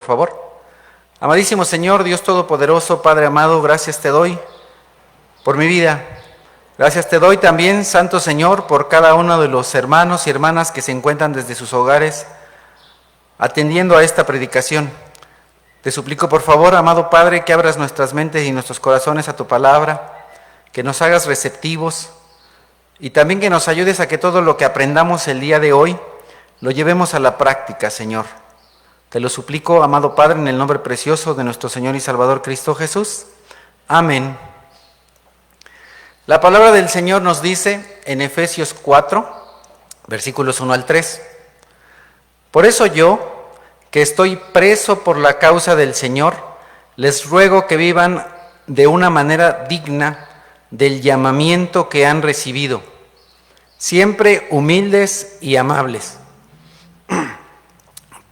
Por favor. Amadísimo Señor, Dios Todopoderoso, Padre amado, gracias te doy por mi vida. Gracias te doy también, Santo Señor, por cada uno de los hermanos y hermanas que se encuentran desde sus hogares atendiendo a esta predicación. Te suplico, por favor, amado Padre, que abras nuestras mentes y nuestros corazones a tu palabra, que nos hagas receptivos y también que nos ayudes a que todo lo que aprendamos el día de hoy lo llevemos a la práctica, Señor. Te lo suplico, amado Padre, en el nombre precioso de nuestro Señor y Salvador Cristo Jesús. Amén. La palabra del Señor nos dice en Efesios 4, versículos 1 al 3. Por eso yo, que estoy preso por la causa del Señor, les ruego que vivan de una manera digna del llamamiento que han recibido, siempre humildes y amables,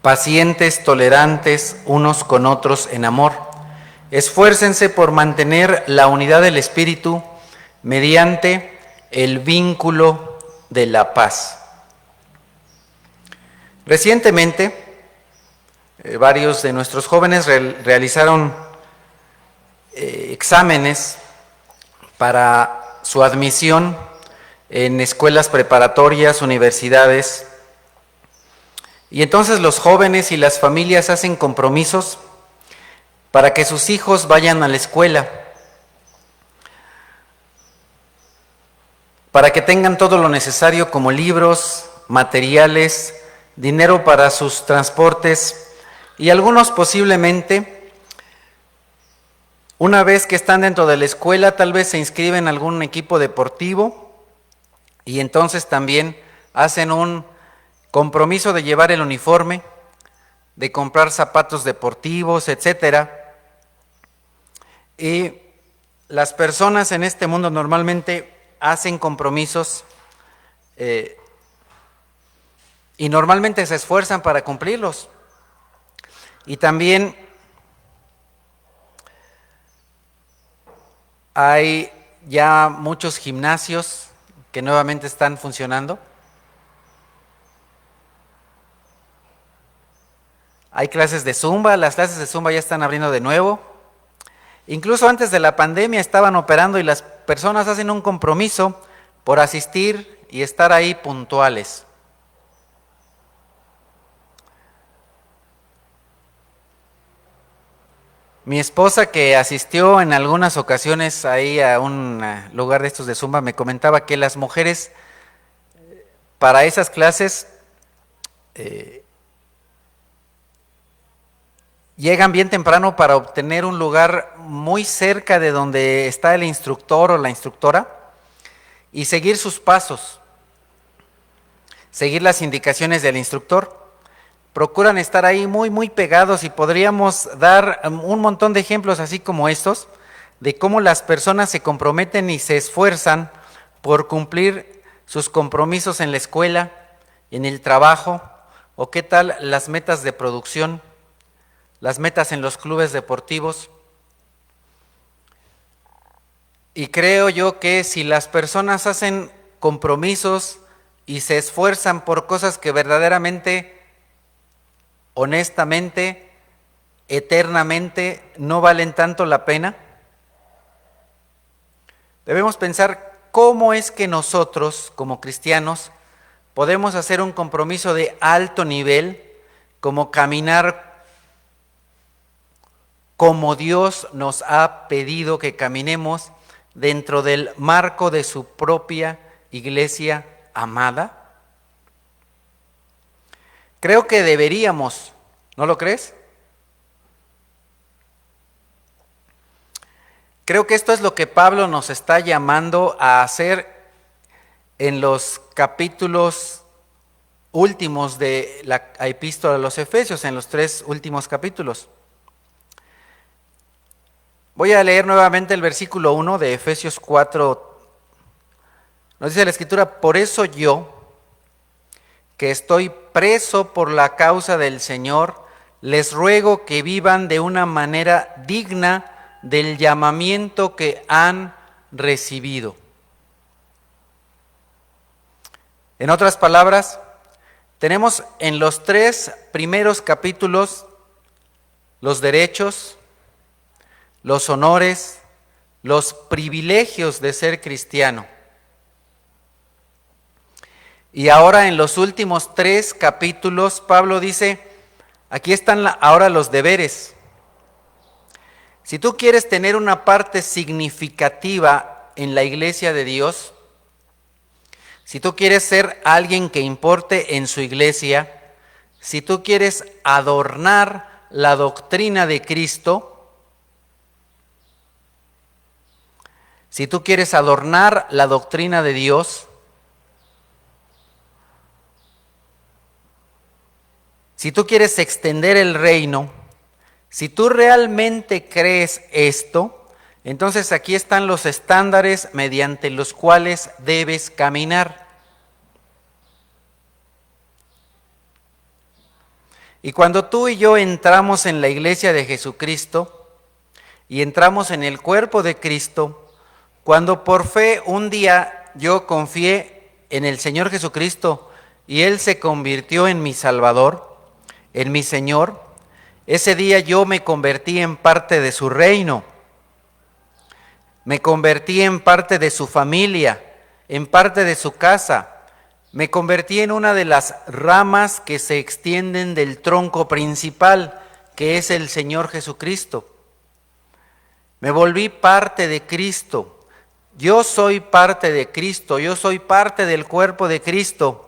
pacientes, tolerantes unos con otros en amor. Esfuércense por mantener la unidad del Espíritu mediante el vínculo de la paz. Recientemente, varios de nuestros jóvenes realizaron exámenes para su admisión en escuelas preparatorias, universidades. Y entonces los jóvenes y las familias hacen compromisos para que sus hijos vayan a la escuela, para que tengan todo lo necesario como libros, materiales, dinero para sus transportes y algunos posiblemente, una vez que están dentro de la escuela, tal vez se inscriben en algún equipo deportivo y entonces también hacen un compromiso de llevar el uniforme, de comprar zapatos deportivos, etcétera. Y las personas en este mundo normalmente hacen compromisos y normalmente se esfuerzan para cumplirlos. Y también hay ya muchos gimnasios que nuevamente están funcionando. Hay clases de Zumba, las clases de Zumba ya están abriendo de nuevo. Incluso antes de la pandemia estaban operando y las personas hacen un compromiso por asistir y estar ahí puntuales. Mi esposa, que asistió en algunas ocasiones ahí a un lugar de estos de Zumba, me comentaba que las mujeres para esas clases llegan bien temprano para obtener un lugar muy cerca de donde está el instructor o la instructora y seguir sus pasos, seguir las indicaciones del instructor. Procuran estar ahí muy pegados y podríamos dar un montón de ejemplos así como estos, de cómo las personas se comprometen y se esfuerzan por cumplir sus compromisos en la escuela, en el trabajo, o qué tal las metas de producción, las metas en los clubes deportivos. Y creo yo que si las personas hacen compromisos y se esfuerzan por cosas que verdaderamente, honestamente, eternamente no valen tanto la pena, debemos pensar cómo es que nosotros, como cristianos, podemos hacer un compromiso de alto nivel, como caminar como Dios nos ha pedido que caminemos dentro del marco de su propia iglesia amada. Creo que deberíamos, ¿no lo crees? Creo que esto es lo que Pablo nos está llamando a hacer en los capítulos últimos de la epístola a los Efesios, en los 3 últimos capítulos. Voy a leer nuevamente el versículo 1 de Efesios 4. Nos dice la Escritura: por eso yo, que estoy preso por la causa del Señor, les ruego que vivan de una manera digna del llamamiento que han recibido. En otras palabras, tenemos en los 3 primeros capítulos los derechos, los honores, los privilegios de ser cristiano. Y ahora en los últimos 3 capítulos, Pablo dice, aquí están ahora los deberes. Si tú quieres tener una parte significativa en la iglesia de Dios, si tú quieres ser alguien que importe en su iglesia, si tú quieres adornar la doctrina de Cristo, si tú quieres adornar la doctrina de Dios, si tú quieres extender el reino, si tú realmente crees esto, entonces aquí están los estándares mediante los cuales debes caminar. Y cuando tú y yo entramos en la iglesia de Jesucristo y entramos en el cuerpo de Cristo, cuando por fe un día yo confié en el Señor Jesucristo y Él se convirtió en mi Salvador, en mi Señor, ese día yo me convertí en parte de su reino, me convertí en parte de su familia, en parte de su casa, me convertí en una de las ramas que se extienden del tronco principal, que es el Señor Jesucristo. Me volví parte de Cristo, yo soy parte de Cristo, yo soy parte del cuerpo de Cristo.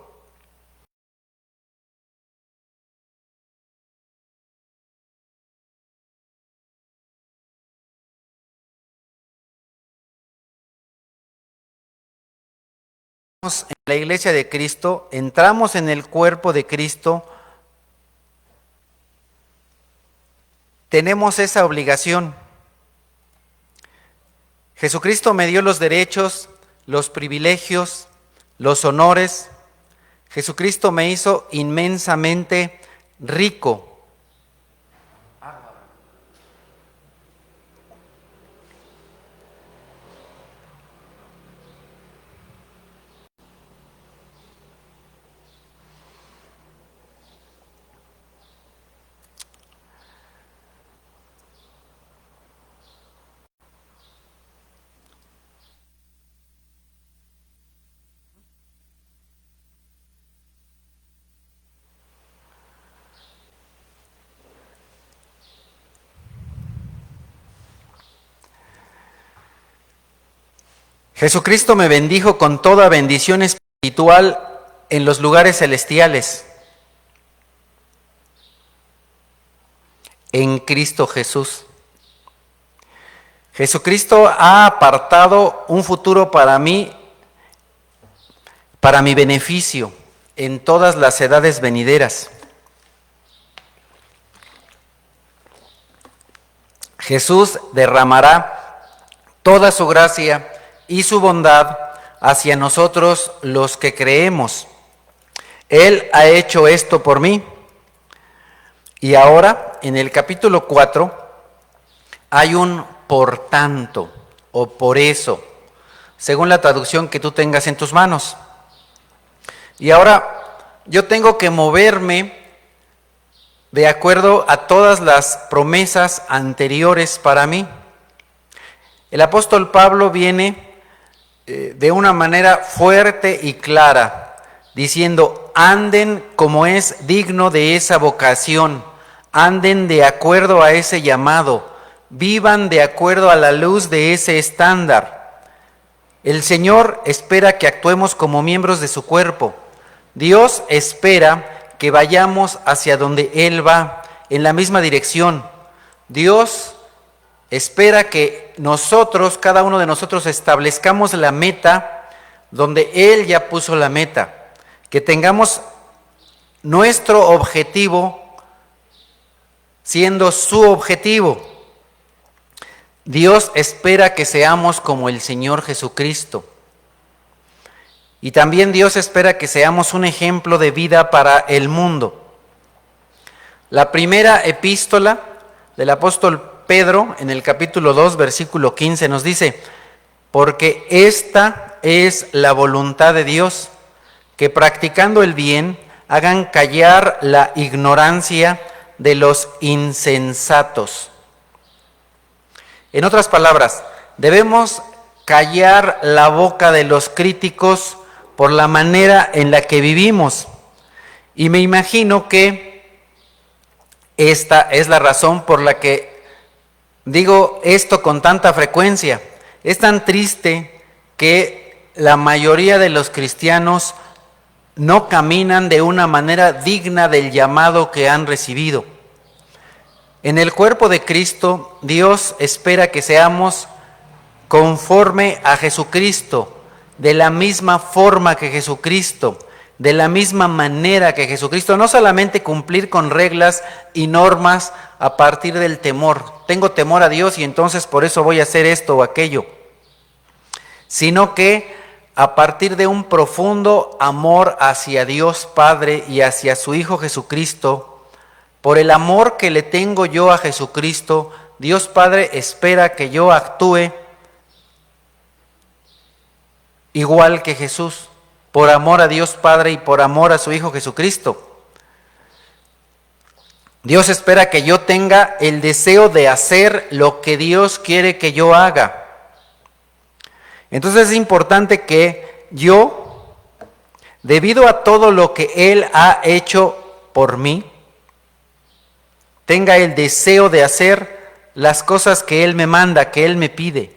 En la iglesia de Cristo, entramos en el cuerpo de Cristo, tenemos esa obligación. Jesucristo me dio los derechos, los privilegios, los honores. Jesucristo me hizo inmensamente rico. Jesucristo me bendijo con toda bendición espiritual en los lugares celestiales, en Cristo Jesús. Jesucristo ha apartado un futuro para mí, para mi beneficio, en todas las edades venideras. Jesús derramará toda su gracia y su bondad hacia nosotros los que creemos. Él ha hecho esto por mí. Y ahora, en el capítulo 4, hay un por tanto o por eso, según la traducción que tú tengas en tus manos. Y ahora yo tengo que moverme de acuerdo a todas las promesas anteriores para mí. El apóstol Pablo viene de una manera fuerte y clara, diciendo, anden como es digno de esa vocación, anden de acuerdo a ese llamado, vivan de acuerdo a la luz de ese estándar. El Señor espera que actuemos como miembros de su cuerpo. Dios espera que vayamos hacia donde Él va, en la misma dirección. Dios espera que nosotros, cada uno de nosotros, establezcamos la meta donde Él ya puso la meta. Que tengamos nuestro objetivo siendo su objetivo. Dios espera que seamos como el Señor Jesucristo. Y también Dios espera que seamos un ejemplo de vida para el mundo. La primera epístola del apóstol Pedro, en el capítulo 2, versículo 15, nos dice, porque esta es la voluntad de Dios, que practicando el bien hagan callar la ignorancia de los insensatos. En otras palabras, debemos callar la boca de los críticos por la manera en la que vivimos. Y me imagino que esta es la razón por la que digo esto con tanta frecuencia. Es tan triste que la mayoría de los cristianos no caminan de una manera digna del llamado que han recibido. En el cuerpo de Cristo, Dios espera que seamos conforme a Jesucristo, de la misma forma que Jesucristo, de la misma manera que Jesucristo, no solamente cumplir con reglas y normas a partir del temor. Tengo temor a Dios y entonces por eso voy a hacer esto o aquello, sino que a partir de un profundo amor hacia Dios Padre y hacia su Hijo Jesucristo, por el amor que le tengo yo a Jesucristo, Dios Padre espera que yo actúe igual que Jesús, por amor a Dios Padre y por amor a su Hijo Jesucristo. Dios espera que yo tenga el deseo de hacer lo que Dios quiere que yo haga. Entonces es importante que yo, debido a todo lo que Él ha hecho por mí, tenga el deseo de hacer las cosas que Él me manda, que Él me pide.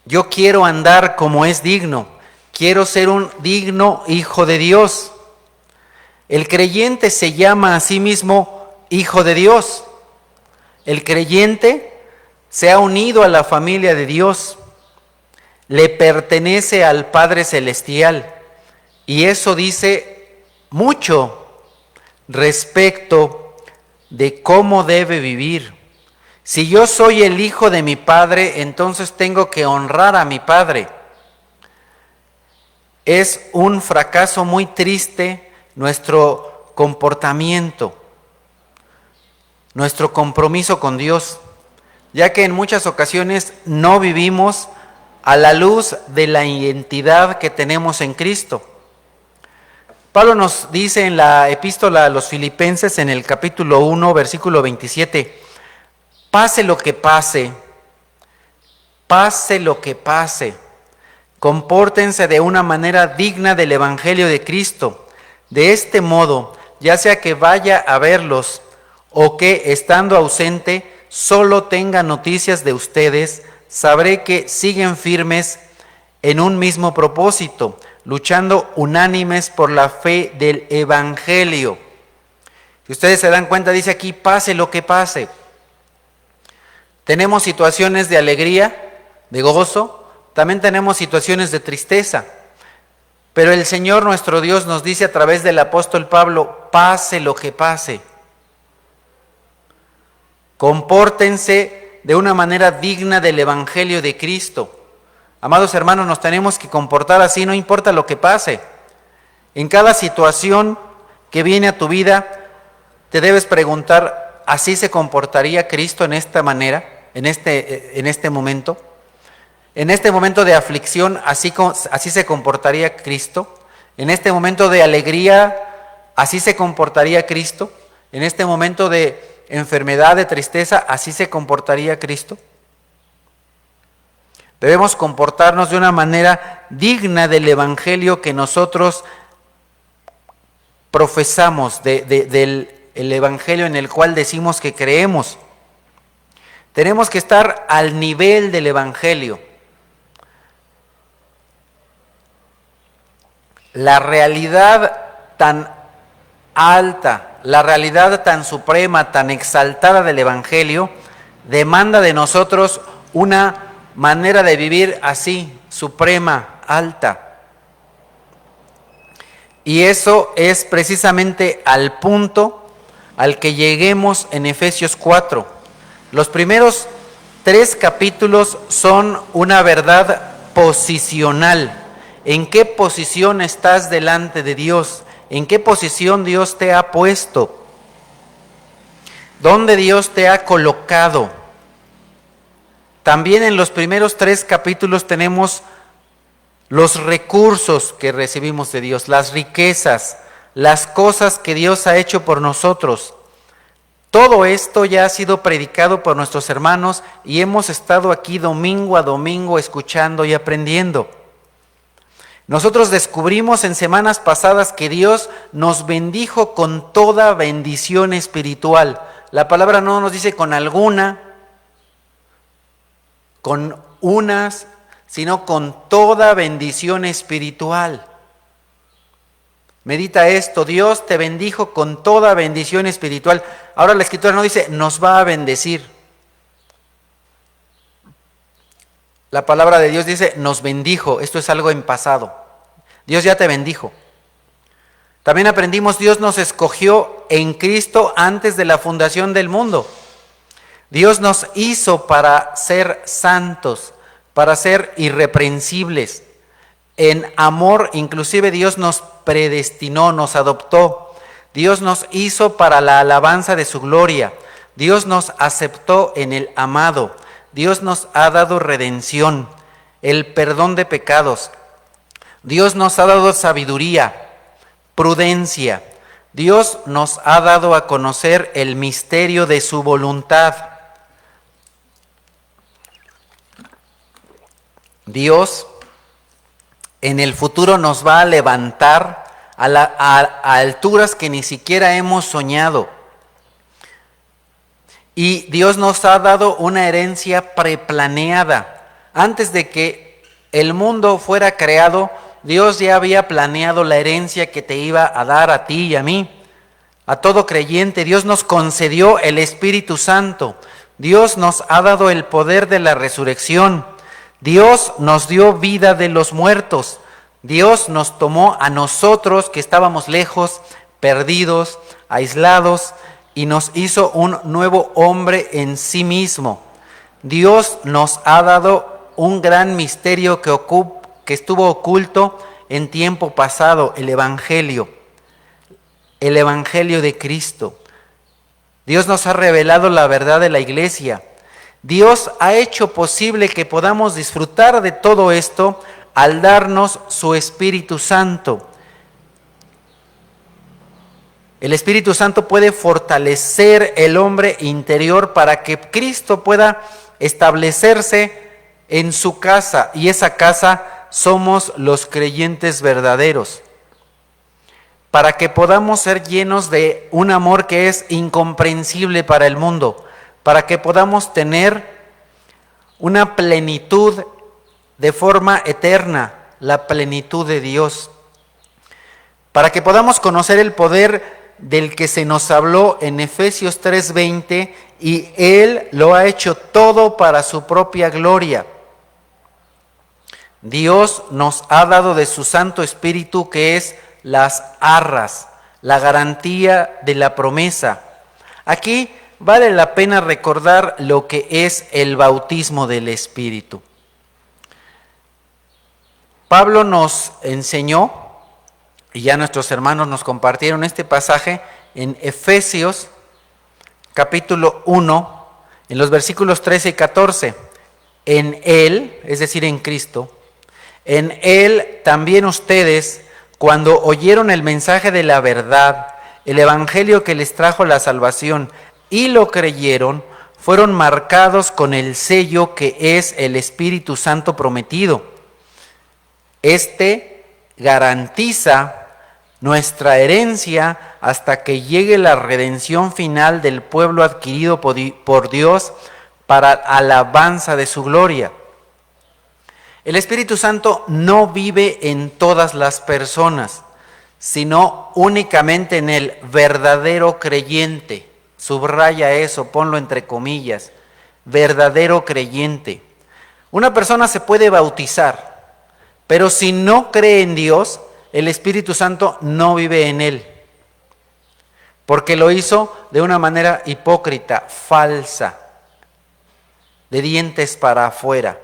Yo quiero andar como es digno, quiero ser un digno hijo de Dios. El creyente se llama a sí mismo hijo de Dios. El creyente se ha unido a la familia de Dios, le pertenece al Padre Celestial, y eso dice mucho respecto de cómo debe vivir. Si yo soy el hijo de mi Padre, entonces tengo que honrar a mi Padre. Es un fracaso muy triste nuestro comportamiento, nuestro compromiso con Dios, ya que en muchas ocasiones no vivimos a la luz de la identidad que tenemos en Cristo. Pablo nos dice en la epístola a los Filipenses, en el capítulo 1, versículo 27, pase lo que pase, compórtense de una manera digna del Evangelio de Cristo. De este modo, ya sea que vaya a verlos o que, estando ausente, solo tenga noticias de ustedes, sabré que siguen firmes en un mismo propósito, luchando unánimes por la fe del Evangelio. Si ustedes se dan cuenta, dice aquí, pase lo que pase. Tenemos situaciones de alegría, de gozo, también tenemos situaciones de tristeza. Pero el Señor nuestro Dios nos dice a través del apóstol Pablo, pase lo que pase. Compórtense de una manera digna del Evangelio de Cristo. Amados hermanos, nos tenemos que comportar así, no importa lo que pase. En cada situación que viene a tu vida, te debes preguntar, ¿así se comportaría Cristo en esta manera, en este momento? En este momento de aflicción, ¿así se comportaría Cristo? En este momento de alegría, ¿así se comportaría Cristo? En este momento de enfermedad, de tristeza, ¿así se comportaría Cristo? Debemos comportarnos de una manera digna del Evangelio que nosotros profesamos, del Evangelio en el cual decimos que creemos. Tenemos que estar al nivel del Evangelio. La realidad tan alta, la realidad tan suprema, tan exaltada del Evangelio, demanda de nosotros una manera de vivir así, suprema, alta. Y eso es precisamente al punto al que lleguemos en Efesios 4. Los primeros 3 capítulos son una verdad posicional. ¿En qué posición estás delante de Dios? ¿En qué posición Dios te ha puesto? ¿Dónde Dios te ha colocado? También en los primeros 3 capítulos tenemos los recursos que recibimos de Dios, las riquezas, las cosas que Dios ha hecho por nosotros. Todo esto ya ha sido predicado por nuestros hermanos y hemos estado aquí domingo a domingo escuchando y aprendiendo. Nosotros descubrimos en semanas pasadas que Dios nos bendijo con toda bendición espiritual. La palabra no nos dice con alguna, con unas, sino con toda bendición espiritual. Medita esto, Dios te bendijo con toda bendición espiritual. Ahora la Escritura no dice, nos va a bendecir. La palabra de Dios dice, nos bendijo. Esto es algo en pasado. Dios ya te bendijo. También aprendimos, Dios nos escogió en Cristo antes de la fundación del mundo. Dios nos hizo para ser santos, para ser irreprensibles. En amor, inclusive Dios nos predestinó, nos adoptó. Dios nos hizo para la alabanza de su gloria. Dios nos aceptó en el amado. Dios nos ha dado redención, el perdón de pecados. Dios nos ha dado sabiduría, prudencia. Dios nos ha dado a conocer el misterio de su voluntad. Dios en el futuro nos va a levantar a alturas que ni siquiera hemos soñado. Y Dios nos ha dado una herencia preplaneada. Antes de que el mundo fuera creado, Dios ya había planeado la herencia que te iba a dar a ti y a mí, a todo creyente. Dios nos concedió el Espíritu Santo. Dios nos ha dado el poder de la resurrección. Dios nos dio vida de los muertos. Dios nos tomó a nosotros que estábamos lejos, perdidos, aislados, y nos hizo un nuevo hombre en sí mismo. Dios nos ha dado un gran misterio que estuvo oculto en tiempo pasado, el Evangelio de Cristo. Dios nos ha revelado la verdad de la iglesia. Dios ha hecho posible que podamos disfrutar de todo esto al darnos su Espíritu Santo. El Espíritu Santo puede fortalecer el hombre interior para que Cristo pueda establecerse en su casa, y esa casa somos los creyentes verdaderos, para que podamos ser llenos de un amor que es incomprensible para el mundo, para que podamos tener una plenitud de forma eterna, la plenitud de Dios, para que podamos conocer el poder del que se nos habló en Efesios 3:20, y Él lo ha hecho todo para su propia gloria. Dios nos ha dado de su Santo Espíritu, que es las arras, la garantía de la promesa. Aquí vale la pena recordar lo que es el bautismo del Espíritu. Pablo nos enseñó, y ya nuestros hermanos nos compartieron este pasaje en Efesios capítulo 1, en los versículos 13 y 14. En Él, es decir, en Cristo, en Él también ustedes, cuando oyeron el mensaje de la verdad, el evangelio que les trajo la salvación, y lo creyeron, fueron marcados con el sello que es el Espíritu Santo prometido. Este garantiza nuestra herencia hasta que llegue la redención final del pueblo adquirido por Dios para alabanza de su gloria. El Espíritu Santo no vive en todas las personas, sino únicamente en el verdadero creyente. Subraya eso, ponlo entre comillas, verdadero creyente. Una persona se puede bautizar, pero si no cree en Dios, el Espíritu Santo no vive en él, porque lo hizo de una manera hipócrita, falsa, de dientes para afuera.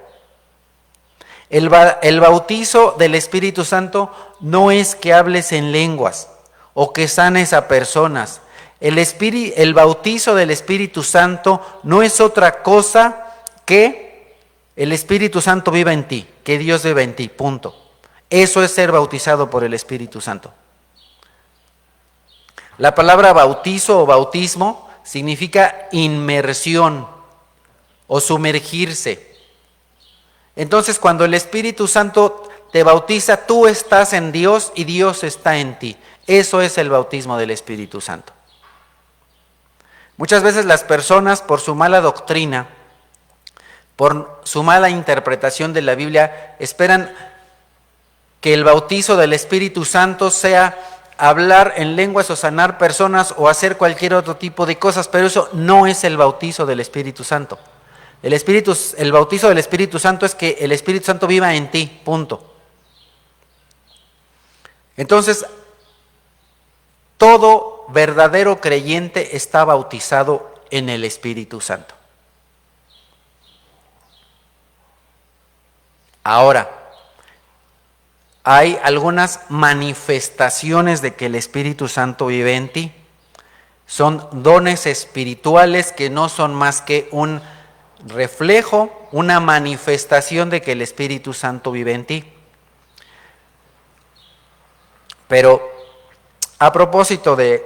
El bautizo del Espíritu Santo no es que hables en lenguas o que sanes a personas. El bautizo del Espíritu Santo no es otra cosa que el Espíritu Santo viva en ti, que Dios viva en ti, punto. Eso es ser bautizado por el Espíritu Santo. La palabra bautizo o bautismo significa inmersión o sumergirse. Entonces, cuando el Espíritu Santo te bautiza, tú estás en Dios y Dios está en ti. Eso es el bautismo del Espíritu Santo. Muchas veces las personas, por su mala doctrina, por su mala interpretación de la Biblia, esperan que el bautizo del Espíritu Santo sea hablar en lenguas o sanar personas o hacer cualquier otro tipo de cosas, pero eso no es el bautizo del Espíritu Santo. El bautizo del Espíritu Santo es que el Espíritu Santo viva en ti, punto. Entonces, todo verdadero creyente está bautizado en el Espíritu Santo. Ahora, hay algunas manifestaciones de que el Espíritu Santo vive en ti. Son dones espirituales que no son más que un reflejo, una manifestación de que el Espíritu Santo vive en ti. Pero a propósito de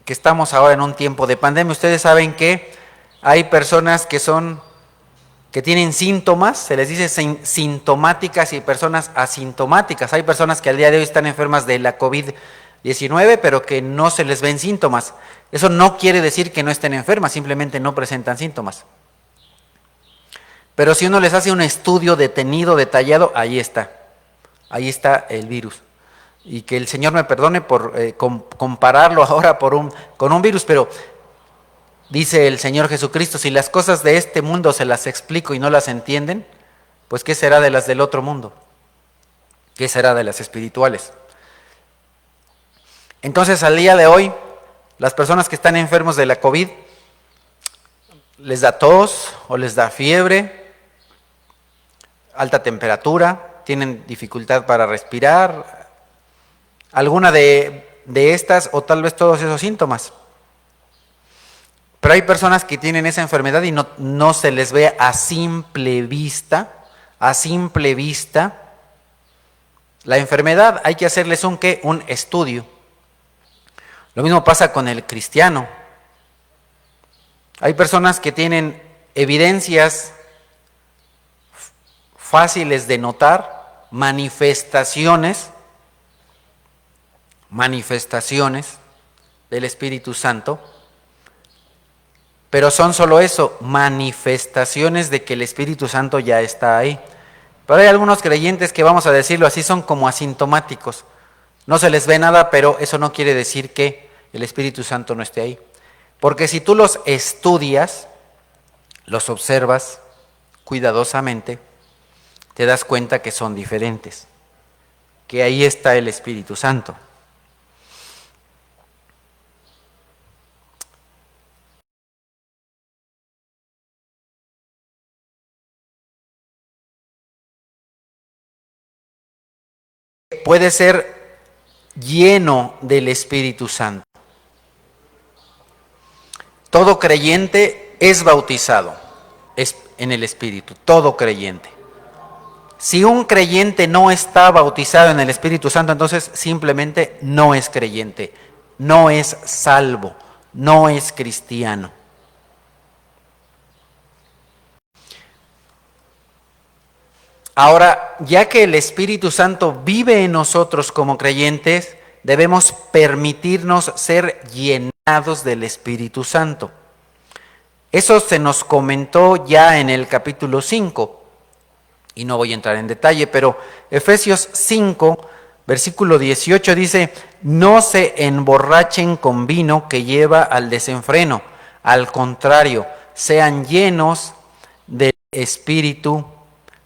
que estamos ahora en un tiempo de pandemia, ustedes saben que hay personas que tienen síntomas, se les dice sintomáticas, y personas asintomáticas. Hay personas que al día de hoy están enfermas de la COVID-19, pero que no se les ven síntomas. Eso no quiere decir que no estén enfermas, simplemente no presentan síntomas. Pero si uno les hace un estudio detenido, detallado, ahí está el virus. Y que el Señor me perdone por compararlo ahora con un virus, pero dice el Señor Jesucristo, si las cosas de este mundo se las explico y no las entienden, pues ¿qué será de las del otro mundo? ¿Qué será de las espirituales? Entonces, al día de hoy, las personas que están enfermos de la COVID, les da tos o les da fiebre, alta temperatura, tienen dificultad para respirar, alguna de estas o tal vez todos esos síntomas. Pero hay personas que tienen esa enfermedad y no se les ve a simple vista la enfermedad. Hay que hacerles un estudio. Lo mismo pasa con el cristiano. Hay personas que tienen evidencias fáciles de notar, manifestaciones del Espíritu Santo, pero son solo eso, manifestaciones de que el Espíritu Santo ya está ahí. Pero hay algunos creyentes que, vamos a decirlo así, son como asintomáticos. No se les ve nada, pero eso no quiere decir que el Espíritu Santo no esté ahí. Porque si tú los estudias, los observas cuidadosamente, te das cuenta que son diferentes, que ahí está el Espíritu Santo. Puede ser lleno del Espíritu Santo. Todo creyente es bautizado en el Espíritu, todo creyente. Si un creyente no está bautizado en el Espíritu Santo, entonces simplemente no es creyente, no es salvo, no es cristiano. Ahora, ya que el Espíritu Santo vive en nosotros como creyentes, debemos permitirnos ser llenados del Espíritu Santo. Eso se nos comentó ya en el capítulo 5, y no voy a entrar en detalle, pero Efesios 5, versículo 18 dice, no se emborrachen con vino que lleva al desenfreno, al contrario, sean llenos del Espíritu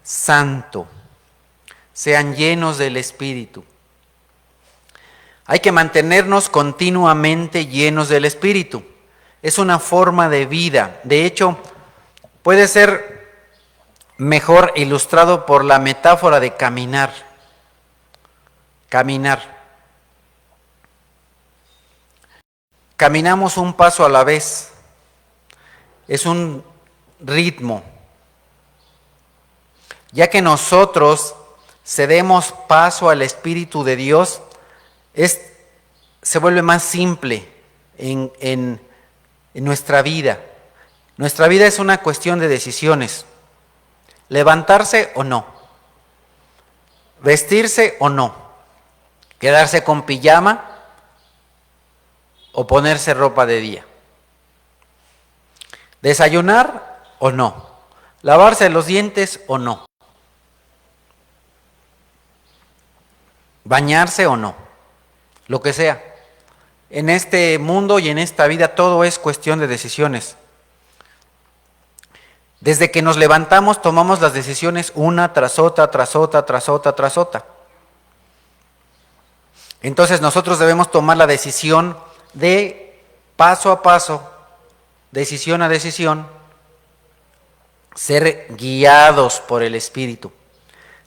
Santo, sean llenos del Espíritu. Hay que mantenernos continuamente llenos del Espíritu. Es una forma de vida. De hecho, puede ser mejor ilustrado por la metáfora de caminar. Caminar. Caminamos un paso a la vez. Es un ritmo. Ya que nosotros cedemos paso al Espíritu de Dios, se vuelve más simple en en nuestra vida. Nuestra vida es una cuestión de decisiones. Levantarse o no. Vestirse o no. Quedarse con pijama o ponerse ropa de día. Desayunar o no. Lavarse los dientes o no. Bañarse o no. Lo que sea. En este mundo y en esta vida todo es cuestión de decisiones. Desde que nos levantamos tomamos las decisiones una tras otra, tras otra, tras otra, tras otra. Entonces nosotros debemos tomar la decisión de paso a paso, decisión a decisión, ser guiados por el Espíritu.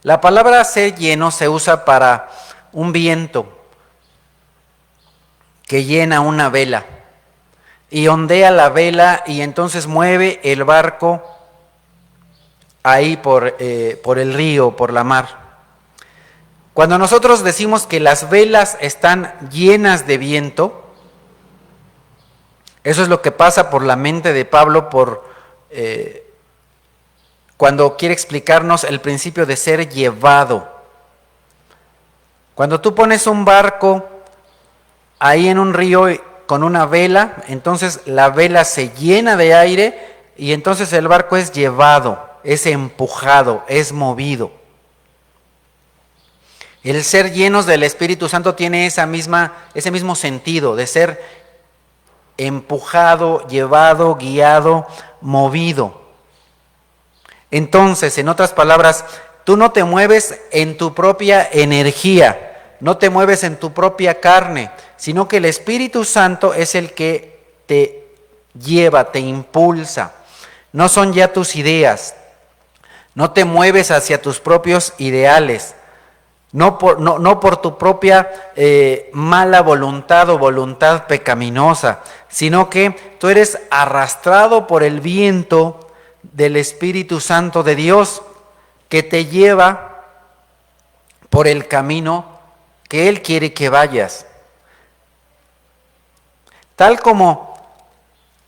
La palabra ser lleno se usa para un viento que llena una vela y ondea la vela y entonces mueve el barco ahí por el río, por la mar. Cuando nosotros decimos que las velas están llenas de viento, eso es lo que pasa por la mente de Pablo cuando quiere explicarnos el principio de ser llevado. Cuando tú pones un barco ahí en un río con una vela, entonces la vela se llena de aire y entonces el barco es llevado, es empujado, es movido. El ser llenos del Espíritu Santo tiene ese mismo sentido de ser empujado, llevado, guiado, movido. Entonces, en otras palabras, tú no te mueves en tu propia energía, no te mueves en tu propia carne, sino que el Espíritu Santo es el que te lleva, te impulsa. No son ya tus ideas, no te mueves hacia tus propios ideales. No por tu propia mala voluntad o voluntad pecaminosa, sino que tú eres arrastrado por el viento del Espíritu Santo de Dios que te lleva por el camino que Él quiere que vayas. Tal como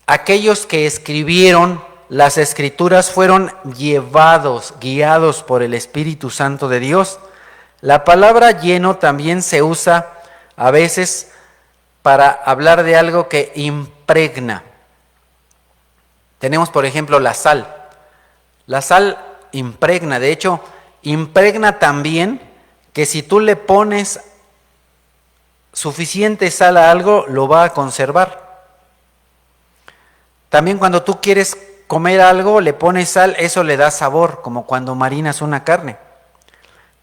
aquellos que escribieron las Escrituras fueron llevados, guiados por el Espíritu Santo de Dios, la palabra lleno también se usa a veces para hablar de algo que impregna. Tenemos, por ejemplo, la sal. La sal impregna, de hecho, impregna también que si tú le pones suficiente sal a algo, lo va a conservar. También cuando tú quieres comer algo, le pones sal, eso le da sabor, como cuando marinas una carne.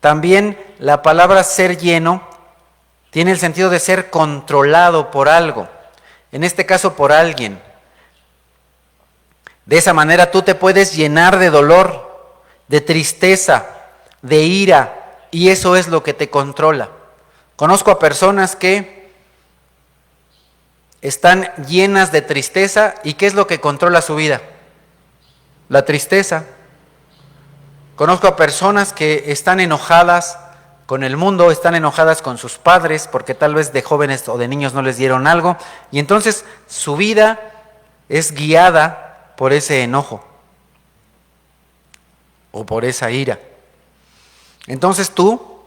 También la palabra ser lleno tiene el sentido de ser controlado por algo, en este caso por alguien. De esa manera tú te puedes llenar de dolor, de tristeza, de ira, y eso es lo que te controla. Conozco a personas que están llenas de tristeza, ¿y qué es lo que controla su vida? La tristeza. Conozco a personas que están enojadas con el mundo, están enojadas con sus padres porque tal vez de jóvenes o de niños no les dieron algo y entonces su vida es guiada por ese enojo o por esa ira. Entonces tú,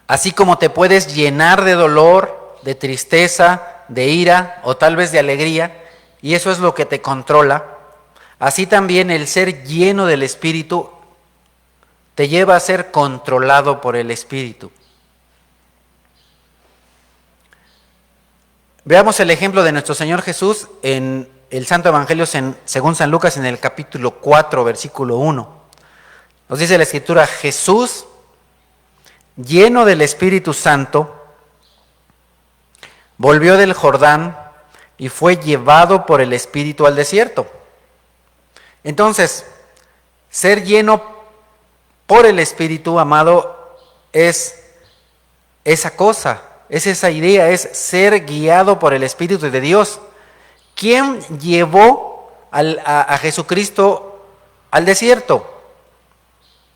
así como te puedes llenar de dolor, de tristeza, de ira o tal vez de alegría, y eso es lo que te controla, así también el ser lleno del Espíritu te lleva a ser controlado por el Espíritu. Veamos el ejemplo de nuestro Señor Jesús en el Santo Evangelio según San Lucas en el capítulo 4, versículo 1. Nos dice la Escritura, Jesús, lleno del Espíritu Santo, volvió del Jordán y fue llevado por el Espíritu al desierto. Entonces, ser lleno por el Espíritu, amado, es esa cosa, es esa idea, es ser guiado por el Espíritu de Dios. ¿Quién llevó a Jesucristo al desierto?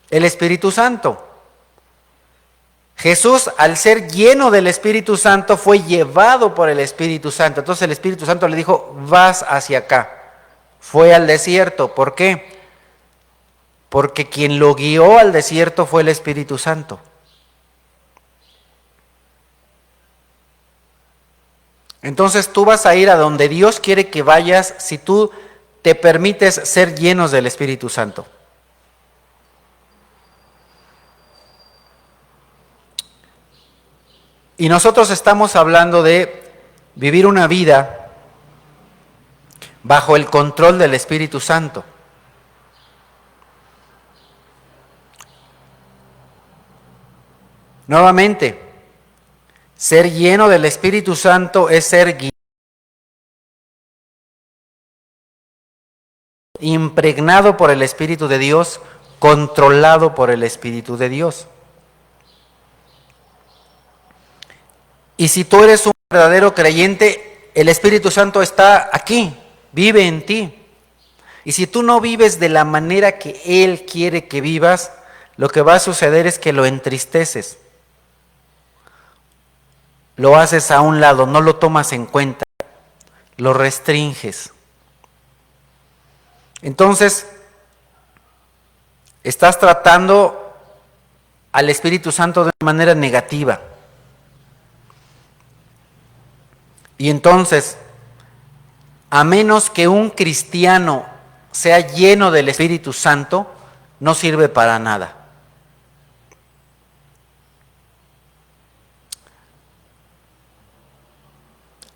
El Espíritu Santo. Jesús, al ser lleno del Espíritu Santo, fue llevado por el Espíritu Santo. Entonces el Espíritu Santo le dijo, vas hacia acá. Fue al desierto. ¿Por qué? Porque quien lo guió al desierto fue el Espíritu Santo. Entonces tú vas a ir a donde Dios quiere que vayas si tú te permites ser llenos del Espíritu Santo. Y nosotros estamos hablando de vivir una vida bajo el control del Espíritu Santo. Nuevamente, ser lleno del Espíritu Santo es ser impregnado por el Espíritu de Dios, controlado por el Espíritu de Dios. Y si tú eres un verdadero creyente, el Espíritu Santo está aquí, vive en ti. Y si tú no vives de la manera que Él quiere que vivas, lo que va a suceder es que lo entristeces. Lo haces a un lado, no lo tomas en cuenta, lo restringes. Entonces, estás tratando al Espíritu Santo de una manera negativa. Y entonces, a menos que un cristiano sea lleno del Espíritu Santo, no sirve para nada.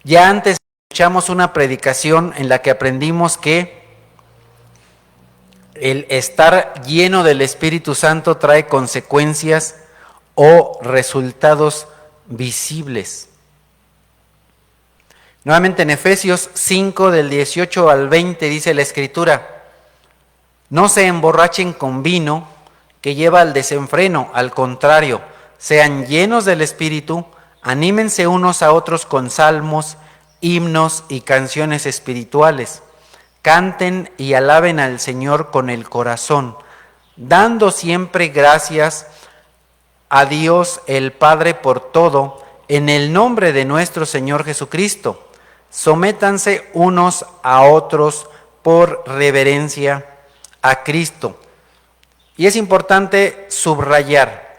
Ya antes escuchamos una predicación en la que aprendimos que el estar lleno del Espíritu Santo trae consecuencias o resultados visibles. Nuevamente en Efesios 5 del 18 al 20 dice la Escritura, no se emborrachen con vino que lleva al desenfreno, al contrario, sean llenos del Espíritu, anímense unos a otros con salmos, himnos y canciones espirituales. Canten y alaben al Señor con el corazón, dando siempre gracias a Dios el Padre por todo, en el nombre de nuestro Señor Jesucristo. Sométanse unos a otros por reverencia a Cristo. Y es importante subrayar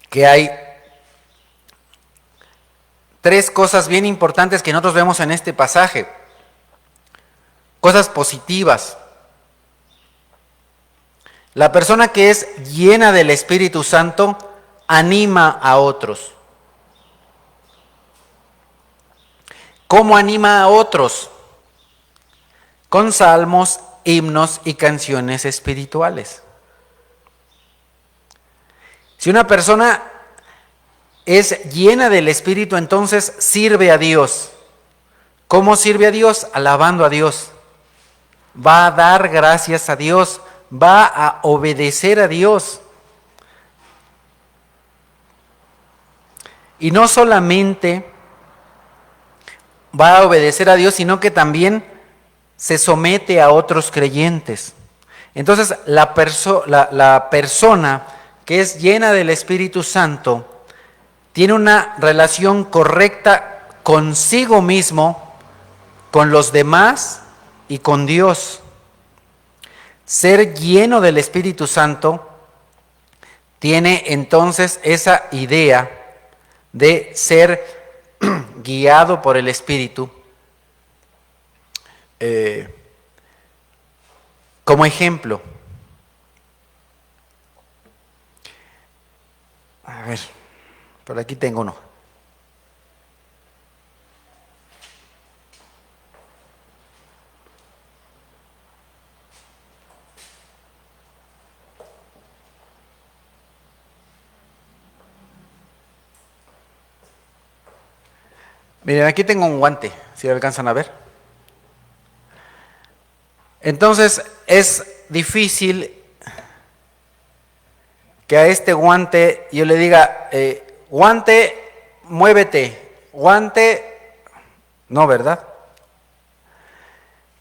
que hay tres cosas bien importantes que nosotros vemos en este pasaje. Cosas positivas. La persona que es llena del Espíritu Santo anima a otros. ¿Cómo anima a otros? Con salmos, himnos y canciones espirituales. Si una persona es llena del Espíritu, entonces sirve a Dios. ¿Cómo sirve a Dios? Alabando a Dios. Va a dar gracias a Dios, va a obedecer a Dios. Y no solamente va a obedecer a Dios, sino que también se somete a otros creyentes. Entonces, la persona que es llena del Espíritu Santo tiene una relación correcta consigo mismo, con los demás y con Dios. Ser lleno del Espíritu Santo tiene entonces esa idea de ser guiado por el Espíritu. Como ejemplo, a ver, por aquí tengo uno. Miren, aquí tengo un guante, si lo alcanzan a ver. Entonces, es difícil que a este guante yo le diga, guante, muévete, guante, no, ¿verdad?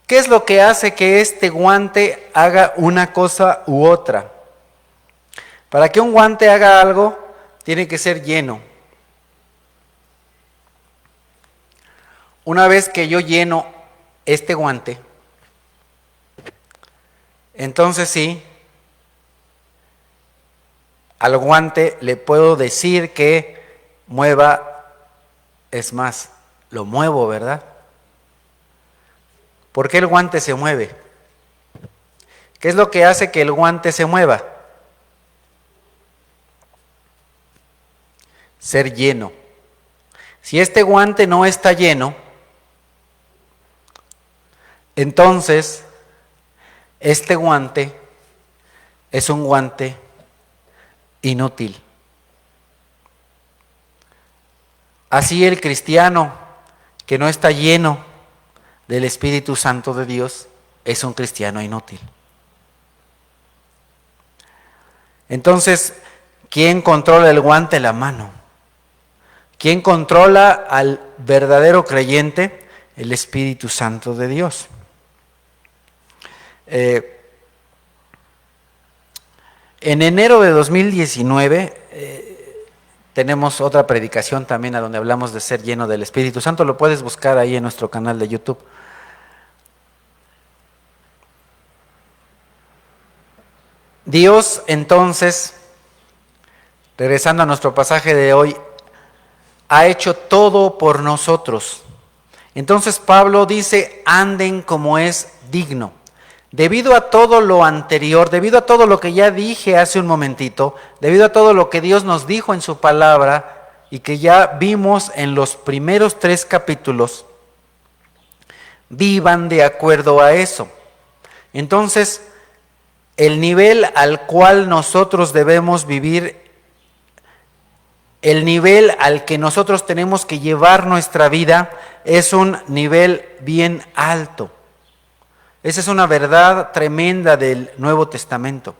¿Qué es lo que hace que este guante haga una cosa u otra? Para que un guante haga algo, tiene que ser lleno. Una vez que yo lleno este guante, entonces sí, al guante le puedo decir que mueva, es más, lo muevo, ¿verdad? ¿Por qué el guante se mueve? ¿Qué es lo que hace que el guante se mueva? Ser lleno. Si este guante no está lleno, entonces este guante es un guante inútil. Así el cristiano que no está lleno del Espíritu Santo de Dios es un cristiano inútil. Entonces, ¿quién controla el guante? La mano. ¿Quién controla al verdadero creyente? El Espíritu Santo de Dios. En enero de 2019 tenemos otra predicación también a donde hablamos de ser lleno del Espíritu Santo. Lo puedes buscar ahí en nuestro canal de YouTube. Dios entonces, regresando a nuestro pasaje de hoy, ha hecho todo por nosotros. Entonces Pablo dice, anden como es digno. Debido a todo lo anterior, debido a todo lo que ya dije hace un momentito, debido a todo lo que Dios nos dijo en su palabra y que ya vimos en los primeros 3 capítulos, vivan de acuerdo a eso. Entonces, el nivel al cual nosotros debemos vivir, el nivel al que nosotros tenemos que llevar nuestra vida es un nivel bien alto. Esa es una verdad tremenda del Nuevo Testamento.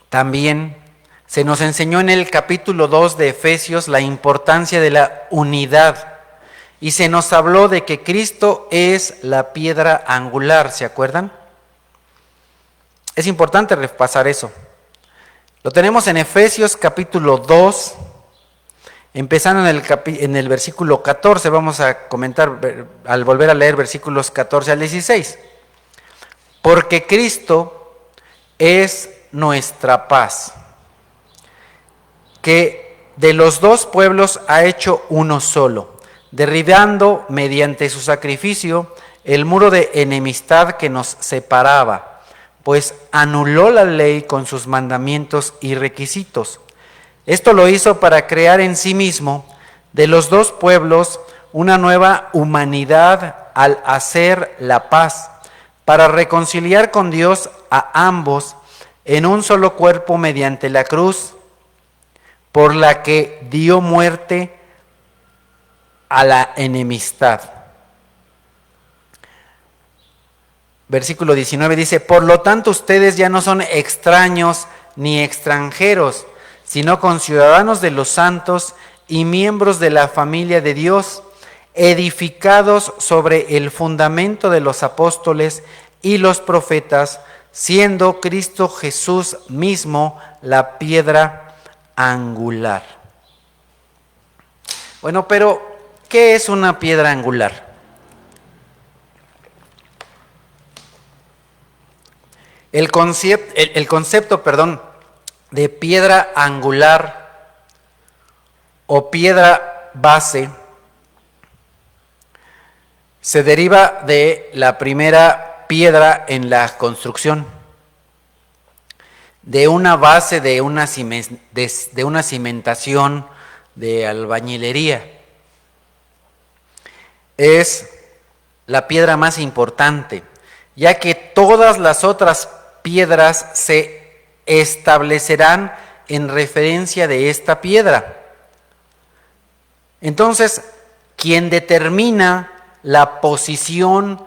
También se nos enseñó en el capítulo 2 de Efesios la importancia de la unidad. Y se nos habló de que Cristo es la piedra angular, ¿se acuerdan? Es importante repasar eso. Lo tenemos en Efesios capítulo 2, empezando en el versículo 14, vamos a comentar al volver a leer versículos 14 al 16. Porque Cristo es nuestra paz, que de los 2 pueblos ha hecho uno solo, derribando mediante su sacrificio el muro de enemistad que nos separaba, pues anuló la ley con sus mandamientos y requisitos. Esto lo hizo para crear en sí mismo de los 2 pueblos una nueva humanidad al hacer la paz, para reconciliar con Dios a ambos en un solo cuerpo mediante la cruz, por la que dio muerte a la enemistad. Versículo 19 dice, por lo tanto ustedes ya no son extraños ni extranjeros, sino conciudadanos de los santos y miembros de la familia de Dios, edificados sobre el fundamento de los apóstoles y los profetas, siendo Cristo Jesús mismo la piedra angular. Bueno, pero ¿qué es una piedra angular? El concepto, de piedra angular o piedra base se deriva de la primera piedra en la construcción, de una base de una cimentación de albañilería. Es la piedra más importante, ya que todas las otras piedras se establecerán en referencia de esta piedra. Entonces, quien determina la posición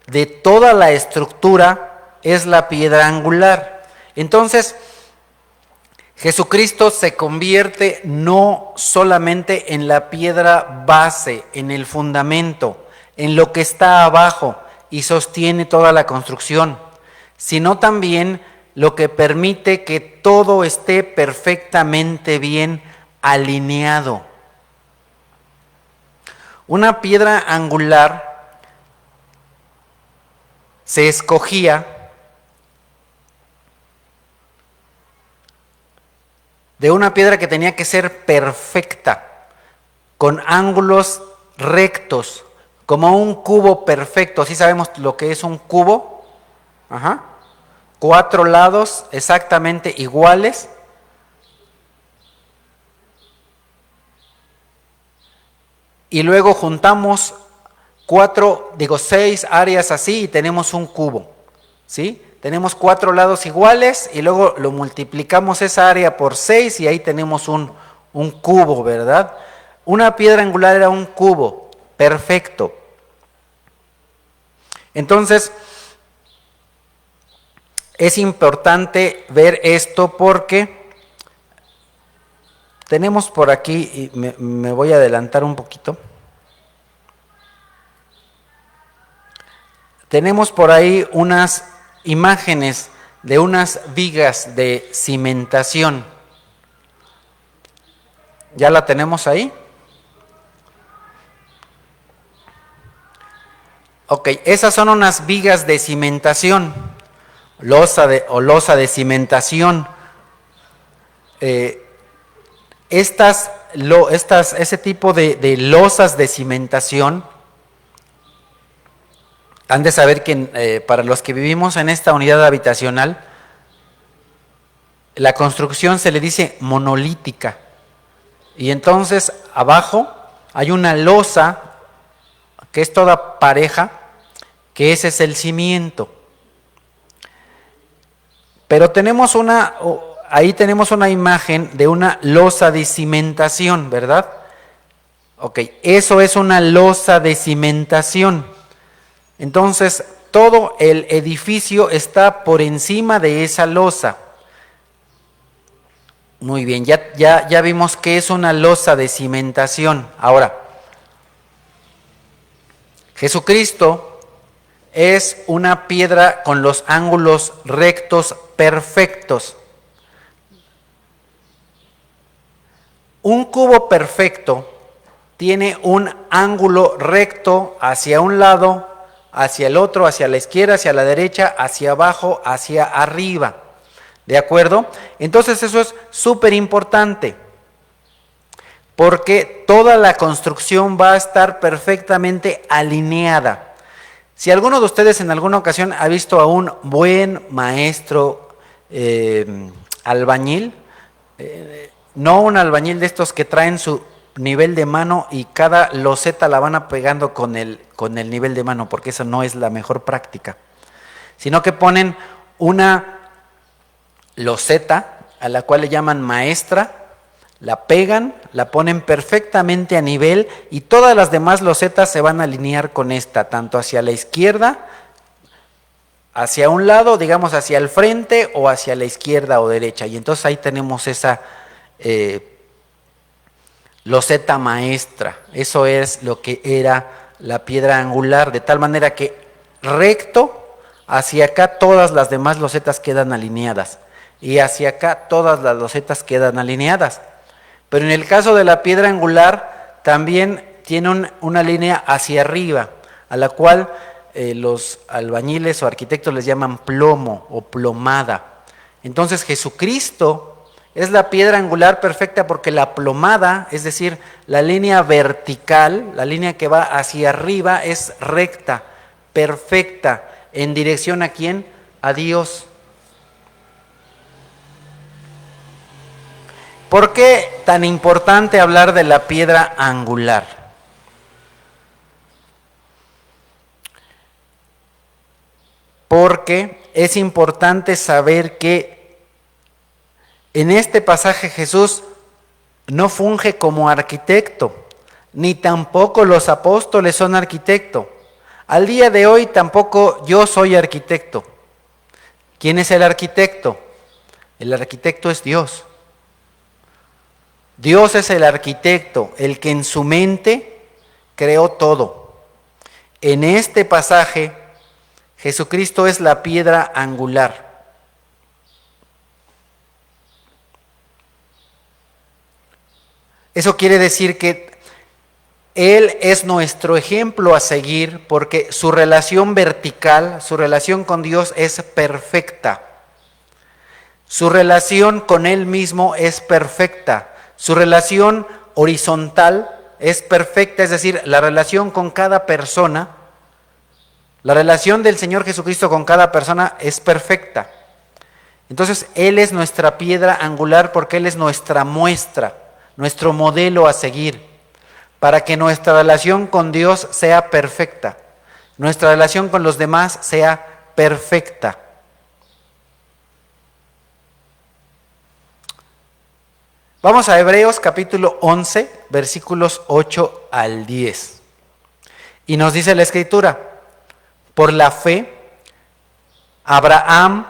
de toda la estructura es la piedra angular. Entonces, Jesucristo se convierte no solamente en la piedra base, en el fundamento, en lo que está abajo y sostiene toda la construcción, sino también lo que permite que todo esté perfectamente bien alineado. Una piedra angular se escogía de una piedra que tenía que ser perfecta, con ángulos rectos, como un cubo perfecto. ¿Sí sabemos lo que es un cubo? Ajá. 4 lados exactamente iguales. Y luego juntamos 6 áreas así y tenemos un cubo, ¿sí? Tenemos 4 lados iguales y luego lo multiplicamos esa área por 6 y ahí tenemos un cubo, ¿verdad? Una piedra angular era un cubo perfecto. Entonces, es importante ver esto porque tenemos por aquí, y me voy a adelantar un poquito. Tenemos por ahí unas imágenes de unas vigas de cimentación. ¿Ya la tenemos ahí? Ok, esas son unas vigas de cimentación, losa de cimentación. Ese tipo de losas de cimentación, han de saber que para los que vivimos en esta unidad habitacional, la construcción se le dice monolítica. Y entonces abajo hay una losa que es toda pareja, que ese es el cimiento. Pero ahí tenemos una imagen de una losa de cimentación, ¿verdad? Ok, eso es una losa de cimentación. Entonces, todo el edificio está por encima de esa losa. Muy bien, ya vimos que es una losa de cimentación. Ahora, Jesucristo es una piedra con los ángulos rectos perfectos. Un cubo perfecto tiene un ángulo recto hacia un lado, hacia el otro, hacia la izquierda, hacia la derecha, hacia abajo, hacia arriba. ¿De acuerdo? Entonces eso es súper importante, porque toda la construcción va a estar perfectamente alineada. Si alguno de ustedes en alguna ocasión ha visto a un buen maestro albañil, no un albañil de estos que traen su nivel de mano y cada loseta la van pegando con el nivel de mano, porque eso no es la mejor práctica, sino que ponen una loseta a la cual le llaman maestra, la pegan, la ponen perfectamente a nivel y todas las demás losetas se van a alinear con esta, tanto hacia la izquierda, hacia un lado, digamos hacia el frente o hacia la izquierda o derecha. Y entonces ahí tenemos esa loseta maestra. Eso es lo que era la piedra angular, de tal manera que recto hacia acá todas las demás losetas quedan alineadas y hacia acá todas las losetas quedan alineadas. Pero en el caso de la piedra angular también tiene una línea hacia arriba, a la cual los albañiles o arquitectos les llaman plomo o plomada. Entonces Jesucristo es la piedra angular perfecta porque la plomada, es decir, la línea vertical, la línea que va hacia arriba es recta, perfecta, en dirección ¿a quién? A Dios. ¿Por qué tan importante hablar de la piedra angular? Porque es importante saber que en este pasaje Jesús no funge como arquitecto, ni tampoco los apóstoles son arquitectos. Al día de hoy tampoco yo soy arquitecto. ¿Quién es el arquitecto? El arquitecto es Dios. Dios es el arquitecto, el que en su mente creó todo. En este pasaje, Jesucristo es la piedra angular. Eso quiere decir que Él es nuestro ejemplo a seguir porque su relación vertical, su relación con Dios es perfecta. Su relación con Él mismo es perfecta. Su relación horizontal es perfecta, es decir, la relación con cada persona, la relación del Señor Jesucristo con cada persona es perfecta. Entonces, Él es nuestra piedra angular porque Él es nuestra muestra, nuestro modelo a seguir, para que nuestra relación con Dios sea perfecta, nuestra relación con los demás sea perfecta. Vamos a Hebreos capítulo 11, versículos 8 al 10. Y nos dice la Escritura, por la fe, Abraham,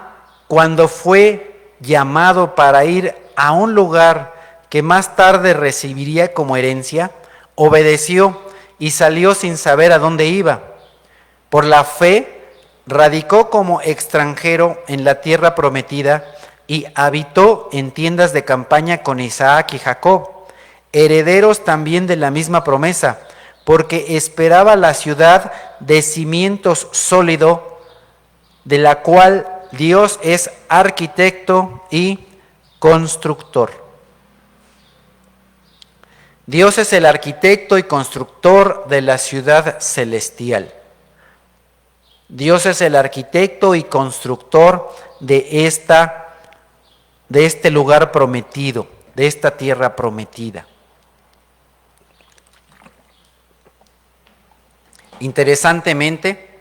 cuando fue llamado para ir a un lugar que más tarde recibiría como herencia, obedeció y salió sin saber a dónde iba. Por la fe, radicó como extranjero en la tierra prometida y habitó en tiendas de campaña con Isaac y Jacob, herederos también de la misma promesa, porque esperaba la ciudad de cimientos sólido, de la cual Dios es arquitecto y constructor. Dios es el arquitecto y constructor de la ciudad celestial. Dios es el arquitecto y constructor de este lugar prometido, de esta tierra prometida. Interesantemente,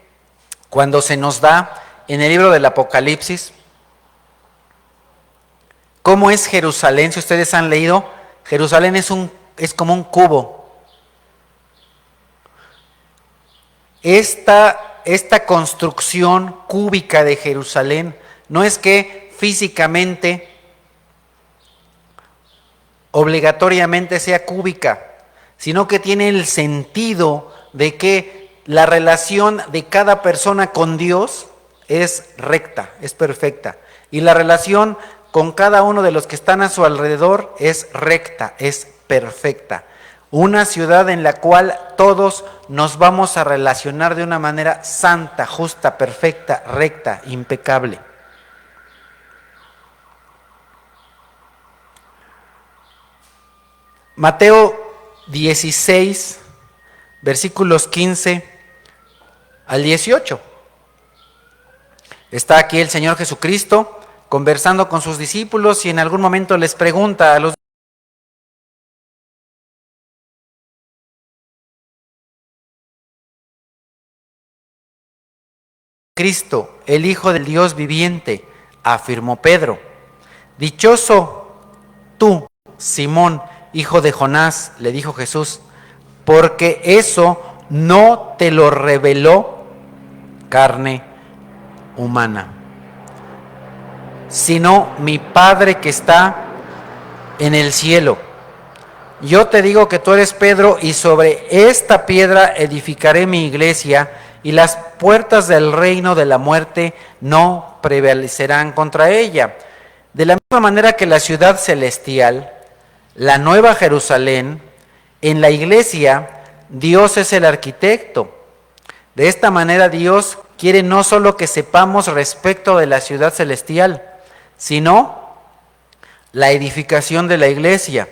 cuando se nos da en el libro del Apocalipsis, ¿cómo es Jerusalén? Si ustedes han leído, Jerusalén es como un cubo. Esta construcción cúbica de Jerusalén no es que físicamente, obligatoriamente sea cúbica, sino que tiene el sentido de que la relación de cada persona con Dios es recta, es perfecta. Y la relación con cada uno de los que están a su alrededor es recta, es perfecta. Una ciudad en la cual todos nos vamos a relacionar de una manera santa, justa, perfecta, recta, impecable. Mateo 16, versículos 15 al 18. Está aquí el Señor Jesucristo conversando con sus discípulos y en algún momento les pregunta a los Cristo, el Hijo del Dios viviente, afirmó Pedro. Dichoso tú, Simón, hijo de Jonás, le dijo Jesús, porque eso no te lo reveló carne humana, sino mi Padre que está en el cielo. Yo te digo que tú eres Pedro y sobre esta piedra edificaré mi iglesia y las puertas del reino de la muerte no prevalecerán contra ella. De la misma manera que la ciudad celestial, la nueva Jerusalén, en la iglesia, Dios es el arquitecto. De esta manera Dios quiere no solo que sepamos respecto de la ciudad celestial, sino la edificación de la iglesia.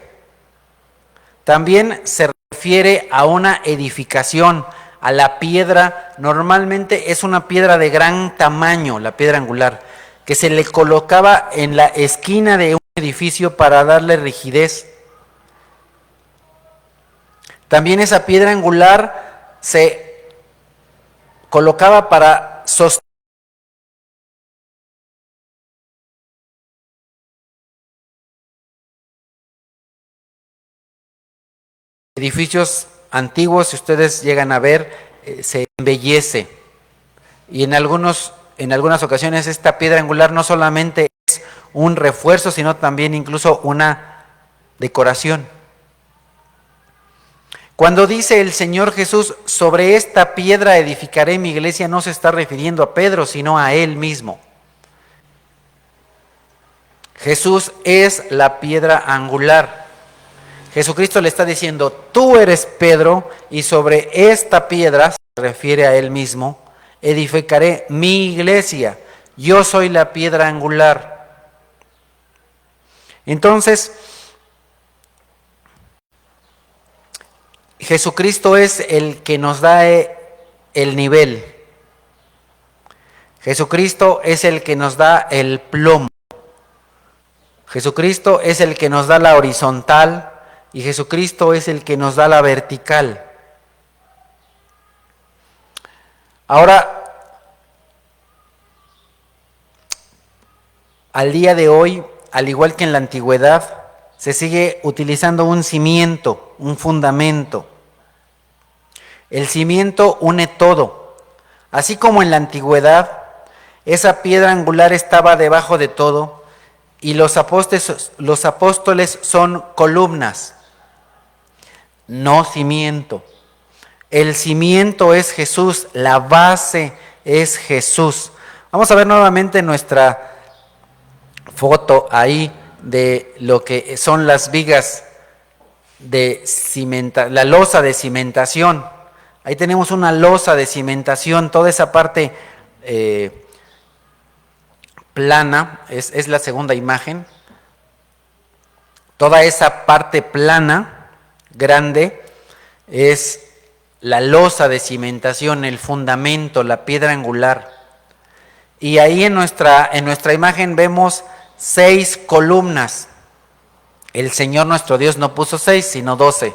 También se refiere a una edificación, a la piedra. Normalmente es una piedra de gran tamaño, la piedra angular, que se le colocaba en la esquina de un edificio para darle rigidez. También esa piedra angular se colocaba para sostener edificios antiguos. Si ustedes llegan a ver, se embellece. Y en algunas ocasiones esta piedra angular no solamente es un refuerzo, sino también incluso una decoración. Cuando dice el Señor Jesús, sobre esta piedra edificaré mi iglesia, no se está refiriendo a Pedro, sino a Él mismo. Jesús es la piedra angular. Jesucristo le está diciendo, tú eres Pedro, y sobre esta piedra, se refiere a él mismo, edificaré mi iglesia. Yo soy la piedra angular. Entonces, Jesucristo es el que nos da el nivel. Jesucristo es el que nos da el plomo. Jesucristo es el que nos da la horizontal y Jesucristo es el que nos da la vertical. Ahora, al día de hoy, al igual que en la antigüedad, se sigue utilizando un cimiento, un fundamento. El cimiento une todo. Así como en la antigüedad, esa piedra angular estaba debajo de todo y los apóstoles son columnas, no cimiento. El cimiento es Jesús, la base es Jesús. Vamos a ver nuevamente nuestra foto ahí de lo que son las vigas de la losa de cimentación. Ahí tenemos una losa de cimentación, toda esa parte plana, es la segunda imagen. Toda esa parte plana, grande, es la losa de cimentación, el fundamento, la piedra angular. Y ahí en nuestra imagen vemos 6 columnas. El Señor nuestro Dios no puso 6, sino 12.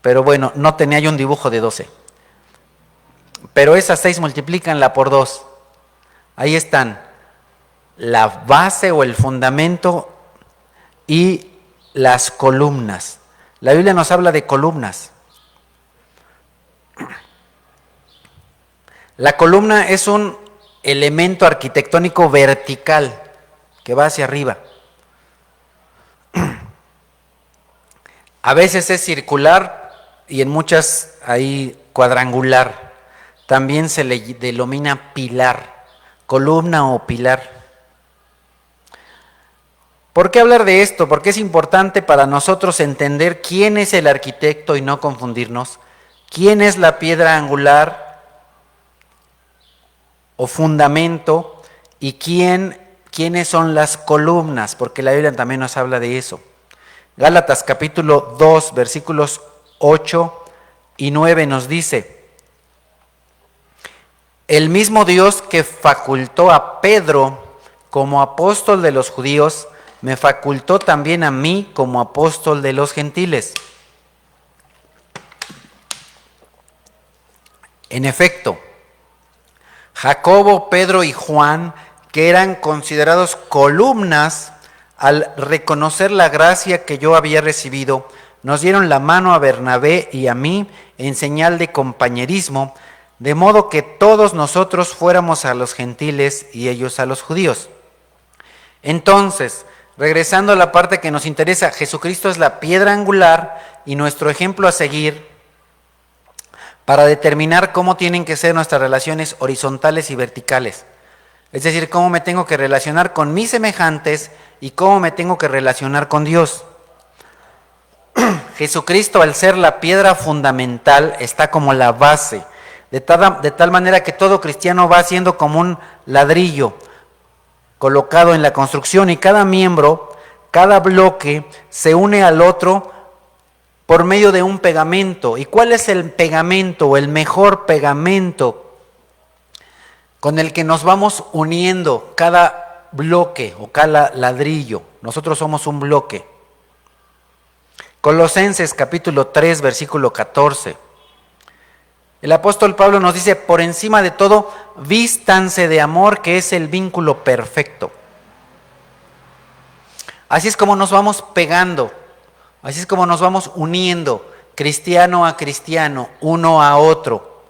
Pero bueno, no tenía yo un dibujo de 12. Pero esas 6 multiplícanla por 2. Ahí están la base o el fundamento y las columnas. La Biblia nos habla de columnas. La columna es un elemento arquitectónico vertical que va hacia arriba. A veces es circular y en muchas hay cuadrangular. También se le denomina pilar, columna o pilar. ¿Por qué hablar de esto? Porque es importante para nosotros entender quién es el arquitecto y no confundirnos. ¿Quién es la piedra angular o fundamento? ¿Y quiénes son las columnas? Porque la Biblia también nos habla de eso. Gálatas capítulo 2, versículos 8 y 9 nos dice: el mismo Dios que facultó a Pedro como apóstol de los judíos, me facultó también a mí como apóstol de los gentiles. En efecto, Jacobo, Pedro y Juan, que eran considerados columnas, al reconocer la gracia que yo había recibido, nos dieron la mano a Bernabé y a mí en señal de compañerismo, de modo que todos nosotros fuéramos a los gentiles y ellos a los judíos. Entonces, regresando a la parte que nos interesa, Jesucristo es la piedra angular y nuestro ejemplo a seguir para determinar cómo tienen que ser nuestras relaciones horizontales y verticales. Es decir, cómo me tengo que relacionar con mis semejantes y cómo me tengo que relacionar con Dios. Jesucristo, al ser la piedra fundamental, está como la base, de tal manera que todo cristiano va siendo como un ladrillo colocado en la construcción y cada miembro, cada bloque se une al otro por medio de un pegamento. ¿Y cuál es el pegamento o el mejor pegamento con el que nos vamos uniendo cada bloque o cada ladrillo? Nosotros somos un bloque. Colosenses capítulo 3, versículo 14. El apóstol Pablo nos dice: por encima de todo, vístanse de amor, que es el vínculo perfecto. Así es como nos vamos pegando, así es como nos vamos uniendo, cristiano a cristiano, uno a otro.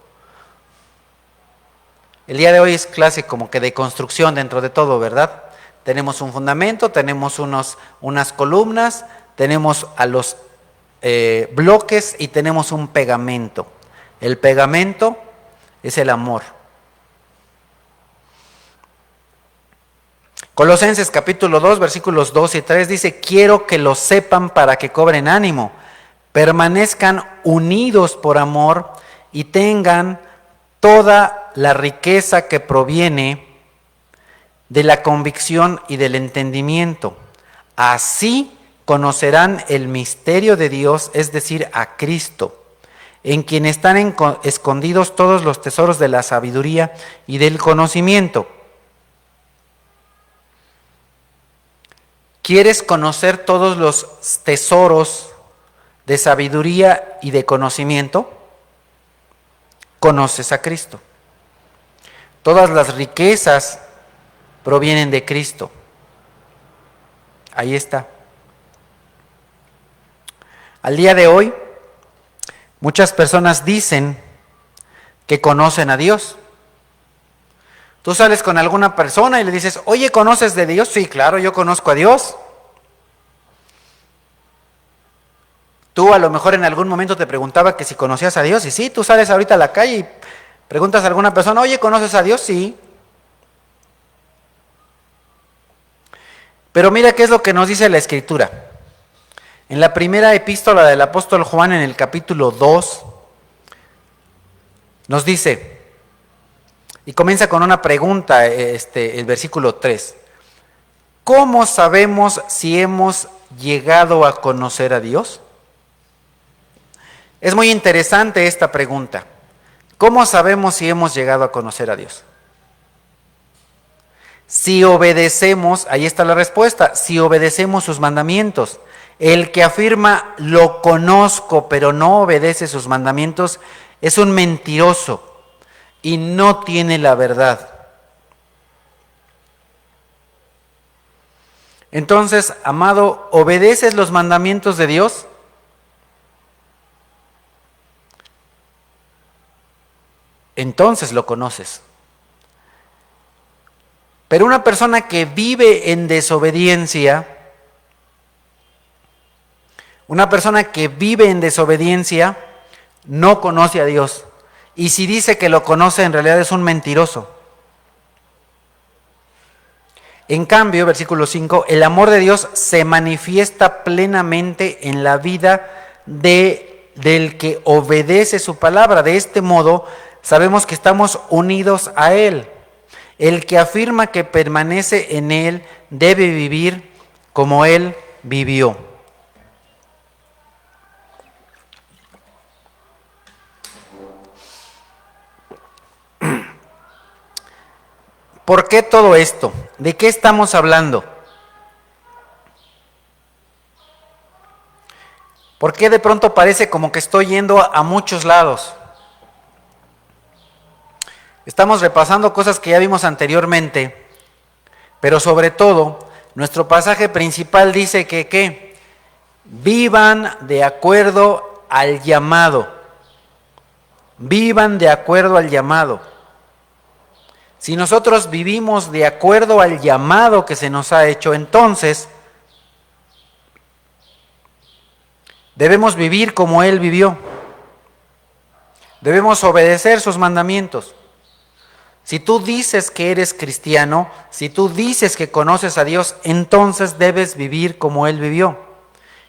El día de hoy es clase como que de construcción dentro de todo, ¿verdad? Tenemos un fundamento, tenemos unas columnas, tenemos a los bloques y tenemos un pegamento. El pegamento es el amor. Colosenses capítulo 2, versículos 2 y 3 dice: quiero que lo sepan para que cobren ánimo, permanezcan unidos por amor y tengan toda la riqueza que proviene de la convicción y del entendimiento. Así conocerán el misterio de Dios, es decir, a Cristo, en quien están escondidos todos los tesoros de la sabiduría y del conocimiento. ¿Quieres conocer todos los tesoros de sabiduría y de conocimiento? Conoces a Cristo. Todas las riquezas provienen de Cristo. Ahí está. Al día de hoy, muchas personas dicen que conocen a Dios. Tú sales con alguna persona y le dices: oye, ¿conoces de Dios? Sí, claro, yo conozco a Dios. Tú a lo mejor en algún momento te preguntaba que si conocías a Dios, y sí, tú sales ahorita a la calle y preguntas a alguna persona: oye, ¿conoces a Dios? Sí. Pero mira qué es lo que nos dice la Escritura. En la primera epístola del apóstol Juan, en el capítulo 2, nos dice, y comienza con una pregunta, el versículo 3. ¿Cómo sabemos si hemos llegado a conocer a Dios? Es muy interesante esta pregunta. ¿Cómo sabemos si hemos llegado a conocer a Dios? Si obedecemos, ahí está la respuesta, si obedecemos sus mandamientos. El que afirma lo conozco pero no obedece sus mandamientos es un mentiroso y no tiene la verdad. Entonces, amado, ¿obedeces los mandamientos de Dios? Entonces lo conoces. Pero una persona que vive en desobediencia, no conoce a Dios. Y si dice que lo conoce, en realidad es un mentiroso. En cambio, versículo 5, el amor de Dios se manifiesta plenamente en la vida del que obedece su palabra. De este modo, sabemos que estamos unidos a Él. El que afirma que permanece en Él debe vivir como Él vivió. ¿Por qué todo esto? ¿De qué estamos hablando? ¿Por qué de pronto parece como que estoy yendo a muchos lados? Estamos repasando cosas que ya vimos anteriormente, pero sobre todo, nuestro pasaje principal dice que ¿qué? Vivan de acuerdo al llamado. Vivan de acuerdo al llamado. Si nosotros vivimos de acuerdo al llamado que se nos ha hecho, entonces debemos vivir como Él vivió. Debemos obedecer sus mandamientos. Si tú dices que eres cristiano, si tú dices que conoces a Dios, entonces debes vivir como Él vivió.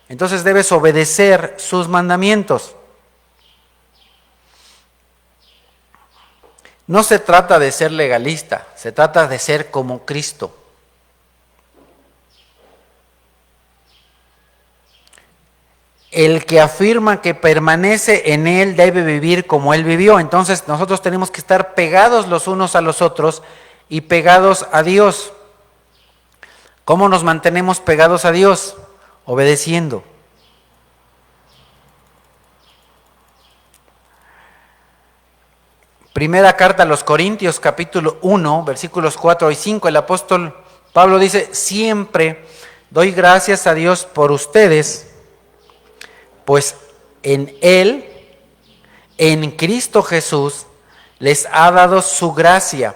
Entonces debes obedecer sus mandamientos. No se trata de ser legalista, se trata de ser como Cristo. El que afirma que permanece en Él debe vivir como Él vivió. Entonces nosotros tenemos que estar pegados los unos a los otros y pegados a Dios. ¿Cómo nos mantenemos pegados a Dios? Obedeciendo. Primera carta a los Corintios, capítulo 1, versículos 4 y 5, el apóstol Pablo dice: siempre doy gracias a Dios por ustedes, pues en Él, en Cristo Jesús, les ha dado su gracia.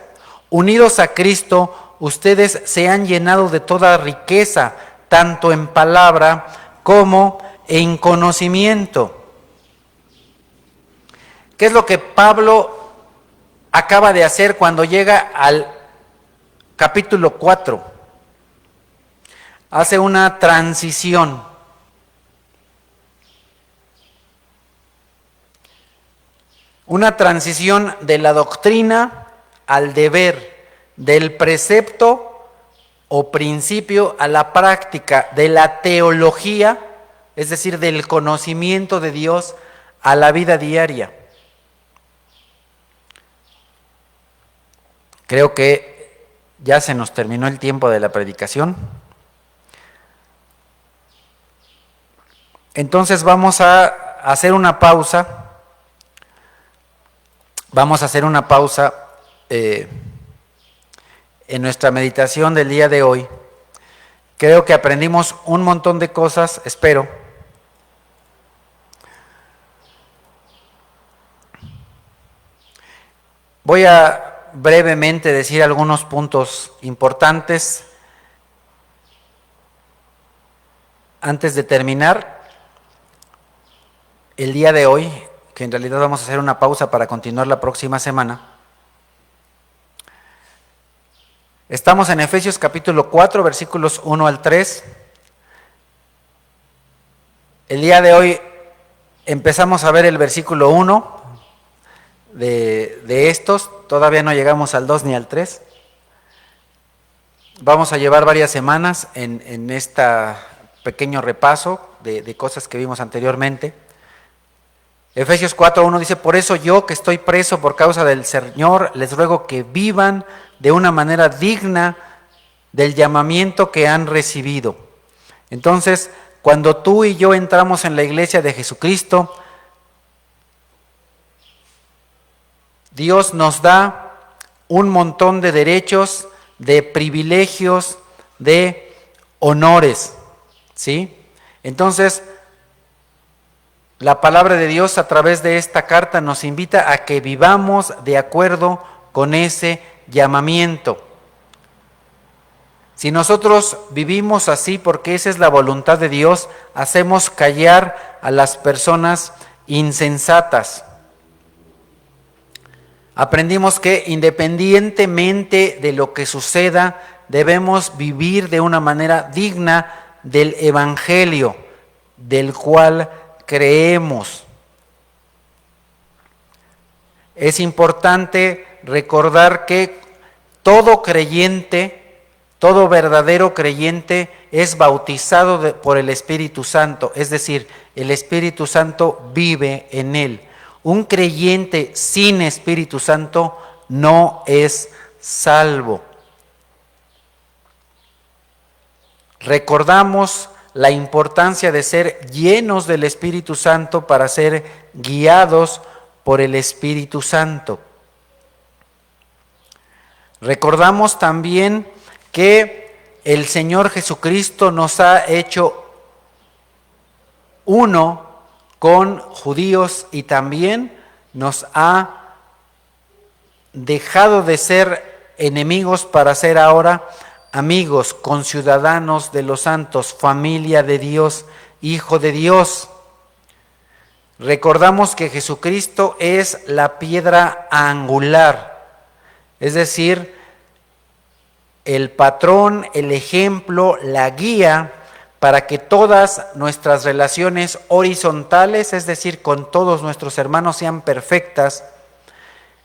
Unidos a Cristo, ustedes se han llenado de toda riqueza, tanto en palabra como en conocimiento. ¿Qué es lo que Pablo acaba de hacer cuando llega al capítulo 4? hace una transición. Una transición de la doctrina al deber, del precepto o principio a la práctica, de la teología, es decir, del conocimiento de Dios a la vida diaria. Creo que ya se nos terminó el tiempo de la predicación. Entonces vamos a hacer una pausa. Vamos a hacer una pausa en nuestra meditación del día de hoy. Creo que aprendimos un montón de cosas, espero. Voy a brevemente decir algunos puntos importantes antes de terminar el día de hoy, que en realidad vamos a hacer una pausa para continuar la próxima semana. Estamos en Efesios capítulo 4, versículos 1 al 3. El día de hoy empezamos a ver el versículo 1 de estos, todavía no llegamos al 2 ni al 3. Vamos a llevar varias semanas en este pequeño repaso de cosas que vimos anteriormente. Efesios 4:1 dice: por eso yo, que estoy preso por causa del Señor, les ruego que vivan de una manera digna del llamamiento que han recibido. Entonces, cuando tú y yo entramos en la iglesia de Jesucristo, Dios nos da un montón de derechos, de privilegios, de honores, ¿sí? Entonces, la palabra de Dios a través de esta carta nos invita a que vivamos de acuerdo con ese llamamiento. Si nosotros vivimos así, porque esa es la voluntad de Dios, hacemos callar a las personas insensatas. Aprendimos que independientemente de lo que suceda, debemos vivir de una manera digna del Evangelio, del cual creemos. Es importante recordar que todo creyente, todo verdadero creyente es bautizado por el Espíritu Santo, es decir, el Espíritu Santo vive en él. Un creyente sin Espíritu Santo no es salvo. Recordamos la importancia de ser llenos del Espíritu Santo para ser guiados por el Espíritu Santo. Recordamos también que el Señor Jesucristo nos ha hecho uno con judíos y también nos ha dejado de ser enemigos para ser ahora amigos, conciudadanos de los santos, familia de Dios, hijo de Dios. Recordamos que Jesucristo es la piedra angular, es decir, el patrón, el ejemplo, la guía para que todas nuestras relaciones horizontales, es decir, con todos nuestros hermanos, sean perfectas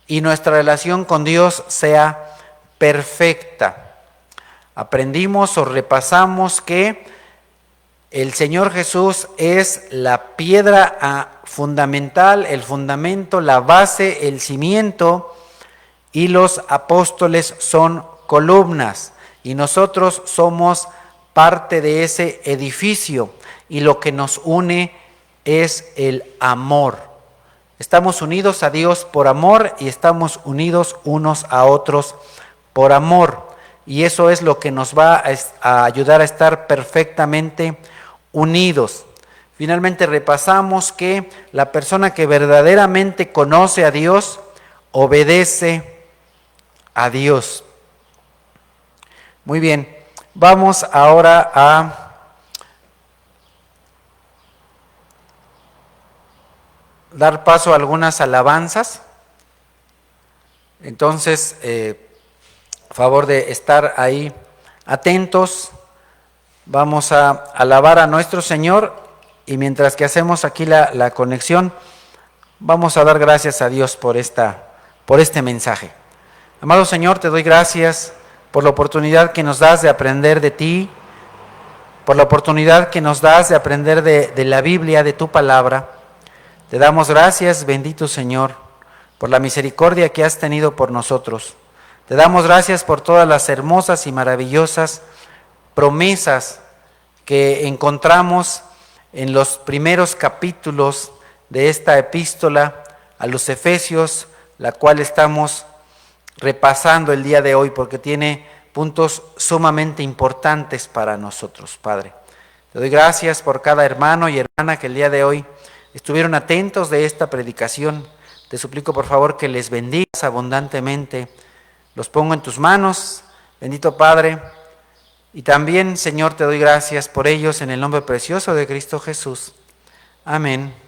y nuestra relación con Dios sea perfecta. Aprendimos o repasamos que el Señor Jesús es la piedra fundamental, el fundamento, la base, el cimiento, y los apóstoles son columnas, y nosotros somos parte de ese edificio, y lo que nos une es el amor. Estamos unidos a Dios por amor y estamos unidos unos a otros por amor. Y eso es lo que nos va a ayudar a estar perfectamente unidos. Finalmente repasamos que la persona que verdaderamente conoce a Dios, obedece a Dios. Muy bien, vamos ahora a dar paso a algunas alabanzas. Entonces, favor de estar ahí atentos Vamos a alabar a nuestro Señor y mientras que hacemos aquí la conexión, vamos a dar gracias a Dios por este mensaje. Amado Señor, te doy gracias por la oportunidad que nos das de aprender de ti, por la oportunidad que nos das de aprender de la Biblia, de tu palabra. Te damos gracias, bendito Señor, por la misericordia que has tenido por nosotros. Te damos gracias por todas las hermosas y maravillosas promesas que encontramos en los primeros capítulos de esta epístola a los Efesios, la cual estamos repasando el día de hoy porque tiene puntos sumamente importantes para nosotros, Padre. Te doy gracias por cada hermano y hermana que el día de hoy estuvieron atentos de esta predicación. Te suplico por favor que les bendigas abundantemente. Los pongo en tus manos, bendito Padre. Y también, Señor, te doy gracias por ellos en el nombre precioso de Cristo Jesús. Amén.